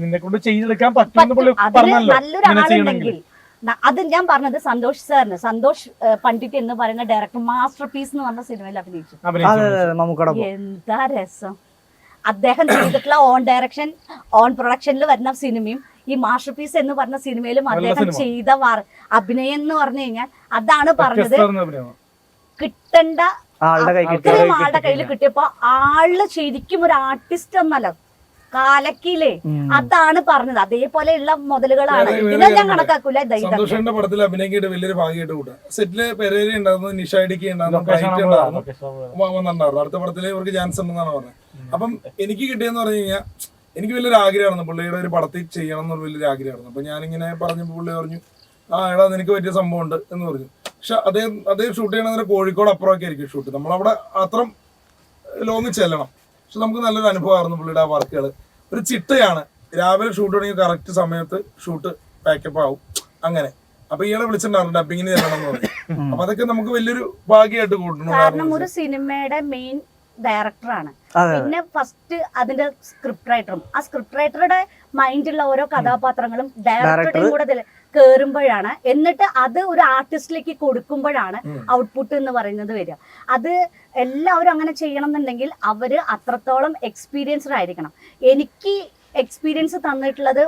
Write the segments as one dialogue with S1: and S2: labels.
S1: നിന്നെ കൊണ്ട് ചെയ്തെടുക്കാൻ പറ്റുമെന്ന്
S2: നല്ലൊരാളുണ്ടെങ്കിൽ അത് ഞാൻ പറഞ്ഞത് സന്തോഷ് സാറിന്, സന്തോഷ് പണ്ഡിറ്റ് എന്ന് പറയുന്ന ഡയറക്ടർ മാസ്റ്റർ പീസ് എന്ന് പറഞ്ഞ സിനിമയിൽ അഭിനയിച്ചു. എന്താ രസം! അദ്ദേഹം ചെയ്തിട്ടുള്ള ഓൺ ഡയറക്ഷൻ ഓൺ പ്രൊഡക്ഷനിൽ വരുന്ന സിനിമയും ഈ മാസ്റ്റർ പീസ് എന്ന് പറഞ്ഞ സിനിമയിലും അദ്ദേഹം ചെയ്ത അഭിനയം എന്ന് പറഞ്ഞു കഴിഞ്ഞാൽ അതാണ് പറഞ്ഞത്. കിട്ടേണ്ട ആളുടെ കയ്യിൽ കിട്ടിയപ്പോ ആള് ശരിക്കും ഒരു ആർട്ടിസ്റ്റ് എന്നല്ല, കാലക്കില്ലേ, അതാണ് പറഞ്ഞത്. അതേപോലെയുള്ള മുതലുകളാണ്. ഇതിനെ ഞാൻ കണക്കാക്കൂല.
S3: സന്തോഷന്റെ പടത്തിൽ അഭിനയിക്കേണ്ട വലിയൊരു ഭാഗ്യമായിട്ട് കൂട്ടാ. സെറ്റില് പെരേര ഉണ്ടായിരുന്നു, നിഷായിടിക്ക് ഉണ്ടായിരുന്നു, അടുത്ത പടത്തില് ഇവർക്ക് ചാൻസ് ഉണ്ടെന്നാണ് പറഞ്ഞത്. അപ്പം എനിക്ക് കിട്ടിയെന്ന് പറഞ്ഞു കഴിഞ്ഞാൽ എനിക്ക് വലിയൊരു ആഗ്രഹമായിരുന്നു പുള്ളിയുടെ ഒരു പടത്തിൽ ചെയ്യണം എന്നൊരു വലിയൊരു ആഗ്രഹമായിരുന്നു. അപ്പൊ ഞാനിങ്ങനെ പറഞ്ഞപ്പോൾ പുള്ളി പറഞ്ഞു, എടാ നിനക്ക് പറ്റിയ സംഭവം ഉണ്ട് എന്ന് പറഞ്ഞു. പക്ഷെ അദ്ദേഹം ഷൂട്ട് ചെയ്യണമെന്ന് കോഴിക്കോട് അപ്പുറമൊക്കെ ആയിരിക്കും ഷൂട്ട്, നമ്മളവിടെ അത്ര ലോങ് ചെല്ലണം. പക്ഷെ നമുക്ക് നല്ലൊരു അനുഭവമായിരുന്നു പുള്ളിയുടെ ആ വർക്കുകൾ. ഒരു ചിട്ടയാണ്, രാവിലെ ഷൂട്ട് തുടങ്ങി കറക്റ്റ് സമയത്ത് ഷൂട്ട് പാക്കപ്പ് ആവും അങ്ങനെ. അപ്പൊ ഇയാളെ വിളിച്ചിട്ടുണ്ടായിരുന്നു ഡബിങ്ങിന് ചെല്ലണം എന്ന് പറഞ്ഞു. അപ്പൊ അതൊക്കെ നമുക്ക് വലിയൊരു ഭാഗ്യമായിട്ട് കൂട്ടണം.
S2: കാരണം ഒരു സിനിമയുടെ മെയിൻ ഡയറക്ടറാണ്, പിന്നെ ഫസ്റ്റ് അതിന്റെ സ്ക്രിപ്റ്റ് റൈറ്ററും. ആ സ്ക്രിപ്റ്റ് റൈറ്ററുടെ മൈൻഡിലുള്ള ഓരോ കഥാപാത്രങ്ങളും ഡയറക്ടറുടെയും കൂടെ കേറുമ്പോഴാണ്, എന്നിട്ട് അത് ഒരു ആർട്ടിസ്റ്റിലേക്ക് കൊടുക്കുമ്പോഴാണ് ഔട്ട്പുട്ട് എന്ന് പറയുന്നത് വരിക. അത് എല്ലാവരും അങ്ങനെ ചെയ്യണം എന്നുണ്ടെങ്കിൽ അവര് അത്രത്തോളം എക്സ്പീരിയൻസ്ഡ് ആയിരിക്കണം. എനിക്ക് എക്സ്പീരിയൻസ് തന്നിട്ടുള്ളത്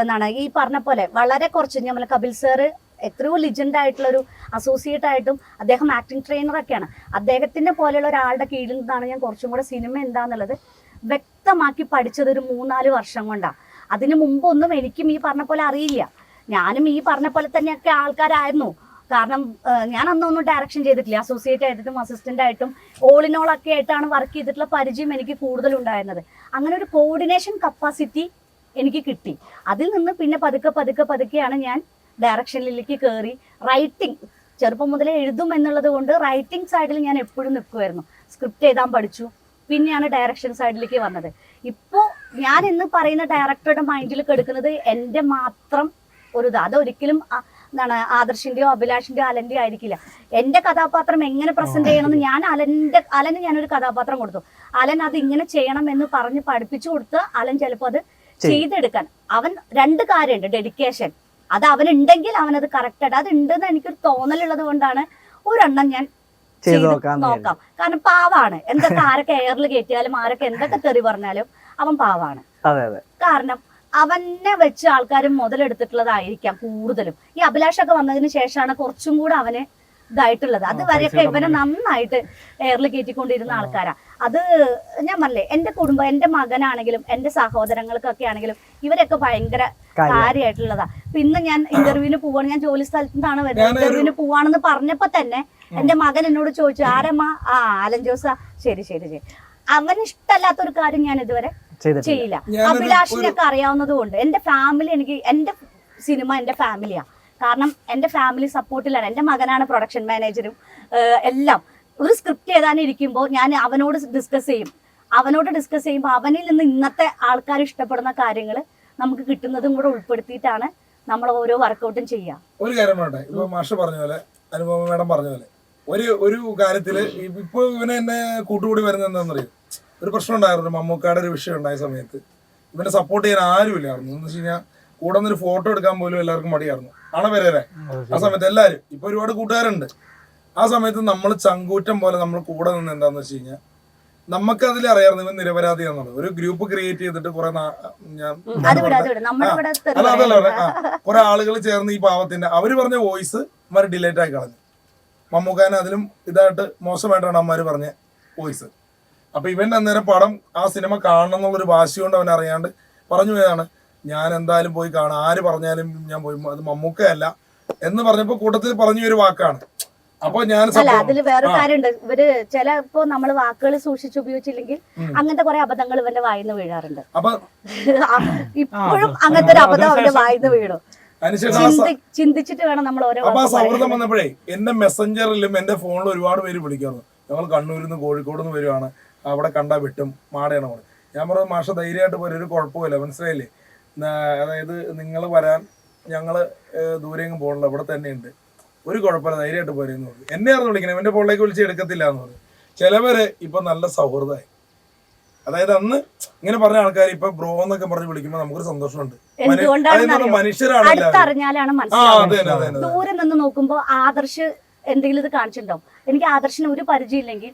S2: എന്താണ് ഈ പറഞ്ഞ പോലെ വളരെ കുറച്ച്, നമ്മൾ കപിൽ സാറ് എത്രയോ ലിജൻഡ് ആയിട്ടുള്ള ഒരു അസോസിയേറ്റ് ആയിട്ടും അദ്ദേഹം ആക്ടിങ് ട്രെയിനറൊക്കെയാണ്. അദ്ദേഹത്തിന്റെ പോലെയുള്ള ഒരാളുടെ കീഴിൽ നിന്നാണ് ഞാൻ കുറച്ചും കൂടെ സിനിമ എന്താന്നുള്ളത് വ്യക്തമാക്കി പഠിച്ചത് ഒരു 3-4 വർഷം കൊണ്ടാണ്. അതിന് മുമ്പൊന്നും എനിക്കും ഈ പറഞ്ഞ പോലെ അറിയില്ല. ഞാനും ഈ പറഞ്ഞ പോലെ തന്നെയൊക്കെ ആൾക്കാരായിരുന്നു. കാരണം ഞാൻ അന്നൊന്നും ഡയറക്ഷൻ ചെയ്തിട്ടില്ല. അസോസിയേറ്റ് ആയിട്ടും അസിസ്റ്റന്റ് ആയിട്ടും ഓളിനോളൊക്കെ ആയിട്ടാണ് വർക്ക് ചെയ്തിട്ടുള്ള പരിചയം എനിക്ക് കൂടുതലുണ്ടായിരുന്നത്. അങ്ങനെ ഒരു കോർഡിനേഷൻ കപ്പാസിറ്റി എനിക്ക് കിട്ടി. അതിൽ നിന്ന് പിന്നെ പതുക്കെയാണ് ഞാൻ ഡയറക്ഷനിലേക്ക് കയറി. റൈറ്റിംഗ് ചെറുപ്പം മുതലേ എഴുതും എന്നുള്ളത് കൊണ്ട് റൈറ്റിംഗ് സൈഡിൽ ഞാൻ എപ്പോഴും നിൽക്കുമായിരുന്നു. സ്ക്രിപ്റ്റ് എഴുതാൻ പഠിച്ചു, പിന്നെയാണ് ഡയറക്ഷൻ സൈഡിലേക്ക് വന്നത്. ഇപ്പോൾ ഞാൻ ഇന്ന് പറയുന്ന ഡയറക്ടറുടെ മൈൻഡിൽ കിടക്കുന്നത് എൻ്റെ മാത്രം ഒരു അതൊരിക്കലും എന്താണ് ആദർശിന്റെയോ അഭിലാഷിന്റെയോ അലന്റെയോ ആയിരിക്കില്ല. എൻ്റെ കഥാപാത്രം എങ്ങനെ പ്രസന്റ് ചെയ്യണമെന്ന് അലന് ഞാനൊരു കഥാപാത്രം കൊടുത്തു. അലൻ അത് ഇങ്ങനെ ചെയ്യണം എന്ന് പറഞ്ഞ് പഠിപ്പിച്ചു കൊടുത്ത് അലൻ ചിലപ്പോൾ അത് ചെയ്തെടുക്കാൻ അവൻ 2 കാര്യമുണ്ട്. ഡെഡിക്കേഷൻ, അത് അവനുണ്ടെങ്കിൽ അവനത് കറക്റ്റായിട്ട് അത് ഉണ്ടെന്ന് എനിക്കൊരു തോന്നലുള്ളത് കൊണ്ടാണ് ഒരെണ്ണം ഞാൻ നോക്കാം. കാരണം പാവാണ്, എന്തൊക്കെ ആരൊക്കെ എയറിൽ കയറ്റിയാലും ആരൊക്കെ എന്തൊക്കെ തെറി പറഞ്ഞാലും അവൻ പാവാണ്. കാരണം അവനെ വെച്ച് ആൾക്കാർ മുതലെടുത്തിട്ടുള്ളതായിരിക്കാം കൂടുതലും. ഈ അഭിലാഷൊക്കെ വന്നതിന് ശേഷമാണ് കുറച്ചും കൂടെ അവന് ഇതായിട്ടുള്ളത്. അതുവരെയൊക്കെ ഇവനെ നന്നായിട്ട് എയറിൽ കയറ്റിക്കൊണ്ടിരുന്ന ആൾക്കാരാ. അത് ഞാൻ പറഞ്ഞില്ലേ, എന്റെ കുടുംബം, എന്റെ മകനാണെങ്കിലും എന്റെ സഹോദരങ്ങൾക്കൊക്കെ ആണെങ്കിലും ഇവരൊക്കെ ഭയങ്കര കാര്യമായിട്ടുള്ളതാ. പിന്നെ ഞാൻ ഇന്റർവ്യൂവിന് പോവാണ്, ഞാൻ ജോലി സ്ഥലത്തു നിന്നാണ് വരുന്നത്. ഇന്റർവ്യൂവിന് പോവാണെന്ന് പറഞ്ഞപ്പോ തന്നെ എന്റെ മകൻ എന്നോട് ചോദിച്ചു, ആരമ്മ? അലൻ ജോസാ. ശരി. അവന് ഇഷ്ടമല്ലാത്തൊരു കാര്യം ഞാൻ ഇതുവരെ ചെയ്യില്ല. അഭിലാഷിനൊക്കെ അറിയാവുന്നത് കൊണ്ട് എന്റെ ഫാമിലി, എനിക്ക് എന്റെ സിനിമ എന്റെ ഫാമിലിയാ. കാരണം എന്റെ ഫാമിലി സപ്പോർട്ടിലാണ്. എന്റെ മകനാണ് പ്രൊഡക്ഷൻ മാനേജറും എല്ലാം. ഒരു സ്ക്രിപ്റ്റ് എഴുതാനിരിക്കുമ്പോൾ ഞാൻ അവനോട് ഡിസ്കസ് ചെയ്യുമ്പോൾ അവനിൽ നിന്ന് ഇന്നത്തെ ആൾക്കാർ ഇഷ്ടപ്പെടുന്ന കാര്യങ്ങൾ നമുക്ക് കിട്ടുന്നതും കൂടെ ഉൾപ്പെടുത്തിയിട്ടാണ് നമ്മൾ ഓരോ വർക്കൗട്ടും ചെയ്യുക.
S3: ഒരു കാര്യം വേണ്ടേ, ഇപ്പൊ മാഷ് പറഞ്ഞ പോലെ, അനുപമ മേഡം പറഞ്ഞ പോലെ, ഒരു കാര്യത്തില് ഇപ്പൊ ഇവനെ എന്നെ കൂട്ടുകൂടി വരുന്നത് എന്താണെന്നറിയോ, ഒരു പ്രശ്നം ഉണ്ടായിരുന്നു. മമ്മൂക്കായുടെ ഒരു വിഷയം ഉണ്ടായ സമയത്ത് ഇവനെ സപ്പോർട്ട് ചെയ്യാൻ ആരുമില്ലായിരുന്നു. എന്ന് വെച്ച് കഴിഞ്ഞാൽ കൂടെ ഒരു ഫോട്ടോ എടുക്കാൻ പോലും എല്ലാവർക്കും മടിയായിരുന്നു. ആണ് വരെ ആ സമയത്ത് എല്ലാവരും, ഇപ്പൊ ഒരുപാട് കൂട്ടുകാരുണ്ട്. ആ സമയത്ത് നമ്മൾ ചങ്കൂറ്റം പോലെ നമ്മൾ കൂടെ നിന്ന് എന്താന്ന് വെച്ച് കഴിഞ്ഞാൽ നമുക്ക് അതിൽ അറിയാമായിരുന്നു ഇവൻ നിരപരാധിയാന്നുള്ളത്. ഒരു ഗ്രൂപ്പ് ക്രിയേറ്റ് ചെയ്തിട്ട് കുറെ കുറെ ആളുകൾ ചേർന്ന് ഈ പാവത്തിന്റെ അവര് പറഞ്ഞ വോയിസ് അവന്മാര് ഡിലേറ്റ് ആയി കളഞ്ഞു. മമ്മൂക്കാനെ അതിലും ഇതായിട്ട് മോശമായിട്ടാണ് അമ്മമാര് പറഞ്ഞ വോയിസ്. അപ്പൊ ഇവന്റെ അന്നേരം പടം ആ സിനിമ കാണണം എന്നുള്ളൊരു വാശി കൊണ്ട് അവൻ അറിയാണ്ട് പറഞ്ഞു പോയതാണ്, ഞാൻ എന്തായാലും പോയി കാണാം, ആര് പറഞ്ഞാലും ഞാൻ പോയി, അത് മമ്മൂക്കയല്ല എന്ന് പറഞ്ഞപ്പോ കൂട്ടത്തിൽ പറഞ്ഞു ഒരു വാക്കാണ്. അപ്പൊ ഞാൻ
S2: അതില് വേറെ കാര്യമുണ്ട്. ഇവര് ചിലപ്പോ നമ്മള് വാക്കുകൾ സൂക്ഷിച്ച് ഉപയോഗിച്ചില്ലെങ്കിൽ അങ്ങനത്തെ കുറെ അബദ്ധങ്ങൾ ഇവന്റെ വായിന്ന് വീഴാറുണ്ട്.
S3: അപ്പൊ
S2: ഇപ്പോഴും അങ്ങനത്തെ ഒരു അബദ്ധം അവന്റെ വായിന്ന് വീഴും. ചിന്തിച്ചിട്ട് വേണം നമ്മൾ ഓരോ.
S3: അപ്പൊ ആ സൗഹൃദം വന്നപ്പോഴേ എന്റെ മെസ്സഞ്ചറിലും എന്റെ ഫോണിലും ഒരുപാട് പേര് വിളിക്കാറുണ്ട്. ഞങ്ങൾ കണ്ണൂരിൽ നിന്ന് കോഴിക്കോട് നിന്ന് വരുവാണ്, അവിടെ കണ്ടാ വിട്ടും മാടയാണ് പോലെ. ഞാൻ പറഞ്ഞു, മാഷ ധൈര്യമായിട്ട് പോലും ഒരു കുഴപ്പമില്ല, മനസ്സിലായില്ലേ? അതായത് നിങ്ങൾ വരാൻ ഞങ്ങള് ദൂരെയും പോകണില്ല, ഇവിടെ തന്നെയുണ്ട്, ഒരു കുഴപ്പമില്ല, ധൈര്യമായിട്ട് പോരെന്ന് പറഞ്ഞു. എന്നെ ആയിരുന്നു വിളിക്കണം, എന്റെ ഫോണിലേക്ക് വിളിച്ച് എടുക്കത്തില്ല എന്ന് പറഞ്ഞു. ചിലവര് ഇപ്പൊ നല്ല സൗഹൃദമായി. അതായത് അന്ന് ഇങ്ങനെ പറഞ്ഞ ആൾക്കാർ ഇപ്പൊ ബ്രോ എന്നൊക്കെ പറഞ്ഞ് വിളിക്കുമ്പോൾ നമുക്കൊരു സന്തോഷമുണ്ട്. മനുഷ്യരാണ്
S2: അടുത്തറിഞ്ഞാലാണ് മനസ്സിലാവുന്നത്. ദൂരെ നിന്ന് നോക്കുമ്പോ ആദർശ് എന്തെങ്കിലും ഇത് കാണിച്ചിട്ടുണ്ടാവും. എനിക്ക് ആദർശിന് ഒരു പരിചയമില്ലെങ്കിൽ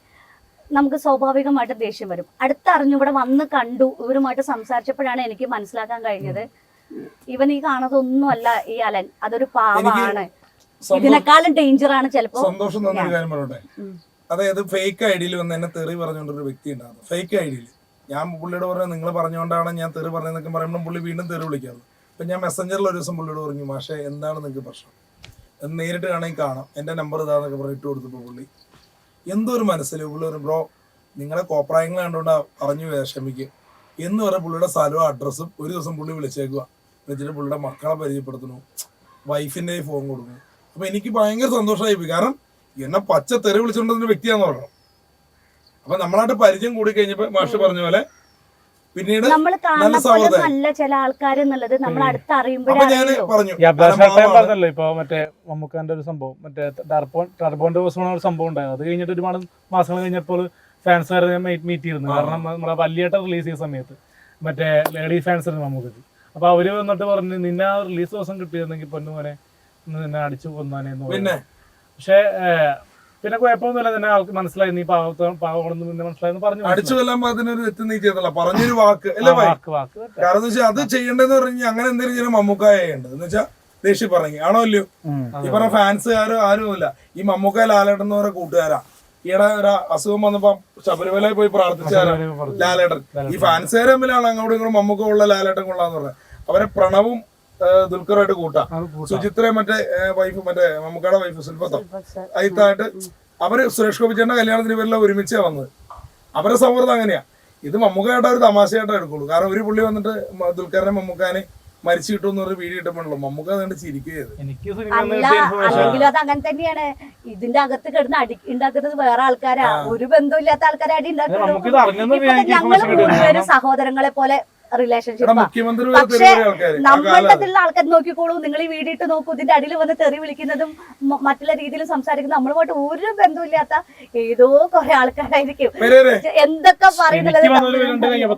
S2: നമുക്ക് സ്വാഭാവികമായിട്ട് ദേഷ്യം വരും. അടുത്തറിഞ്ഞു ഇവിടെ വന്ന് കണ്ടു, ഇവരുമായിട്ട് സംസാരിച്ചപ്പോഴാണ് എനിക്ക് മനസ്സിലാക്കാൻ കഴിഞ്ഞത് ഇവൻ ഈ കാണുന്നതൊന്നുമല്ല ഈ അലൻ, അതൊരു പാവമാണ്, ഇതിനേക്കാളും ഡേഞ്ചർ ആണ് ചിലപ്പോ.
S3: സന്തോഷം തന്നൊരു കാര്യം പറയട്ടെ, അതായത് ഫേക്ക് ഐഡിയിൽ വന്ന് എന്നെ തെറി പറഞ്ഞുകൊണ്ടൊരു വ്യക്തി ഉണ്ടായിരുന്നു. ഫേക്ക് ഐഡിയിൽ ഞാൻ പുള്ളിയോട് പറഞ്ഞു നിങ്ങൾ പറഞ്ഞുകൊണ്ടാണ് ഞാൻ തെറി പറഞ്ഞതെന്നൊക്കെ പറയുമ്പോൾ പുള്ളി വീണ്ടും തെറി വിളിക്കാറ്. അപ്പം ഞാൻ മെസ്സഞ്ചറിൽ ഒരു ദിവസം പുള്ളിയോട് പറഞ്ഞു, മാഷേ എന്താണ് നിങ്ങൾക്ക് പ്രശ്നം, എന്ന് നേരിട്ട് കാണാൻ കാണാം, എൻ്റെ നമ്പർ ഇതാന്നൊക്കെ പറഞ്ഞ് ഇട്ട് കൊടുത്തപ്പോൾ പുള്ളി എന്തോ ഒരു മനസ്സിൽ പുള്ളി പറഞ്ഞു, ബ്രോ നിങ്ങളെ കോപ്രായങ്ങൾ കണ്ടുകൊണ്ട് പറഞ്ഞു ക്ഷമിക്കുക എന്ന് പറഞ്ഞ പുള്ളിയുടെ സ്ഥലവും അഡ്രസ്സും ഒരു ദിവസം പുള്ളി വിളിച്ചേക്കുക. വിളിച്ചിട്ട് പുള്ളിയുടെ മക്കളെ പരിചയപ്പെടുത്തുന്നു, വൈഫിൻ്റെ ഫോൺ കൊടുക്കുന്നു. അപ്പം എനിക്ക് ഭയങ്കര സന്തോഷമായി പോയി. കാരണം എന്നെ പച്ച തെറി വിളിച്ചുകൊണ്ടിരുന്ന വ്യക്തിയാന്ന് പറഞ്ഞു. അപ്പൊ നമ്മളായിട്ട് പരിചയം കൂടി കഴിഞ്ഞപ്പോ മാഷ് പറഞ്ഞ പോലെ പിന്നീട്
S2: നമ്മൾ കാണുന്ന ചില ആൾക്കാർ എന്നുള്ളത് നമ്മൾ അടുത്തറിയുമ്പോഴാണ്
S3: പറഞ്ഞു.
S1: പറഞ്ഞല്ലോ ഇപ്പൊ മറ്റേ മമ്മൂക്കാന്റെ ഒരു സംഭവം, മറ്റേ ടർബോന്റെ ഒരു സംഭവം ഉണ്ടായത്. അത് കഴിഞ്ഞിട്ട് ഒരുപാട് മാസങ്ങൾ കഴിഞ്ഞപ്പോൾ ഫാൻസുകാരെ മീറ്റ് ചെയ്തിരുന്നു. കാരണം നമ്മളെ വല്യേട്ട റിലീസ് ചെയ്ത സമയത്ത് മറ്റേ ലേഡി ഫാൻസ് ആയിരുന്നു മമ്മൂക്കക്ക്. അപ്പൊ അവര് വന്നിട്ട് പറഞ്ഞു നിന്നെ ആ റിലീസ് ദിവസം കിട്ടിയിരുന്നെങ്കിൽ പൊന്നുമോനെ നിന്നെ അടിച്ചു കൊന്നാനെന്ന് പറഞ്ഞു. പക്ഷെ പിന്നെ കുഴപ്പമൊന്നുമില്ല, തന്നെ ആൾക്ക് മനസ്സിലായി നീ പാവണെന്ന് മനസ്സിലായെന്ന് പറഞ്ഞു.
S3: അടിച്ചു കൊല്ലാൻ അതിനൊരു തെറ്റ് നീ ചെയ്തല്ല, പറഞ്ഞൊരു വാക്ക് അല്ലേ കാരണം വെച്ചാൽ അത് ചെയ്യേണ്ടതെന്ന് പറഞ്ഞു. അങ്ങനെ എന്തെങ്കിലും ചെയ്യണം മമ്മൂക്കായ ചെയ്യേണ്ടത് എന്ന് വെച്ചാൽ ദേഷ്യം പറഞ്ഞു ആണോ ഇല്ലയോ. ഈ പറഞ്ഞ ഫാൻസുകാരോ ആരുമില്ല, ഈ മമ്മൂക്ക ലാലേട്ടൻ എന്ന് പറഞ്ഞ കൂട്ടുകാരാ. ഈയിടെ ഒരു അസുഖം വന്നപ്പോ ശബരിമലയിൽ പോയി പ്രാർത്ഥിച്ചാരാ ലാലേട്ടൻ. ഈ ഫാൻസുകാർ തമ്മിലാണ് അങ്ങോട്ടും ഇങ്ങോട്ടും മമ്മൂക്ക കൊള്ള ലാലേട്ടൻ കൊള്ളാന്ന് പറഞ്ഞത്. അവരെ പ്രണവും ദുൽഖറായിട്ട് കൂട്ടാം, സുചിത്ര മറ്റേ വൈഫ് മറ്റേ മമ്മൂക്കയുടെ വൈഫ് ശില്പത്തോ അയിത്തായിട്ട് അവര് സുരേഷ് ഗോപിച്ചേട്ടന്റെ കല്യാണത്തിന് ഇവരെല്ലാം ഒരുമിച്ചാ വന്നത്. അവരെ സൗഹൃദം അങ്ങനെയാ. ഇത് മമ്മൂക്കയായിട്ട് ഒരു തമാശയായിട്ടേ എടുക്കുള്ളൂ. കാരണം ഒരു പുള്ളി വന്നിട്ട് ദുൽഖറിനെ മമ്മൂക്കാനെ മരിച്ചു കിട്ടുമെന്ന് പറഞ്ഞ വീഡിയോ ഇട്ടപ്പോഴല്ലോ മമ്മൂക്ക അതുകൊണ്ട് ചിരിക്കുകയത്.
S2: അല്ലെങ്കിലും അത് അങ്ങനെ തന്നെയാണ്. ഇതിന്റെ അകത്ത് കിടന്ന് അടി ഉണ്ടാക്കുന്നത് വേറെ ആൾക്കാരാ, ഒരു ബന്ധമില്ലാത്ത ആൾക്കാരെ അടി ഉണ്ടാക്കുന്നത്. ഞങ്ങൾ മൂന്നുപേരും സഹോദരങ്ങളെ പോലെ റിലേഷൻഷിപ്പ്. പക്ഷെ നമ്മളുടെ ആൾക്കാർ നോക്കിക്കോളൂ, നിങ്ങൾ ഈ വീഡിയോ ഇട്ട് നോക്കൂ, ഇതിന്റെ അടിയിൽ വന്ന് തെറി വിളിക്കുന്നതും മറ്റുള്ള രീതിയിലും സംസാരിക്കുന്നത് നമ്മളുമായിട്ട് ഒരു ബന്ധമില്ലാത്ത ഏതോ കുറെ ആൾക്കാരായിരിക്കും. എന്തൊക്കെ പറയുന്നത്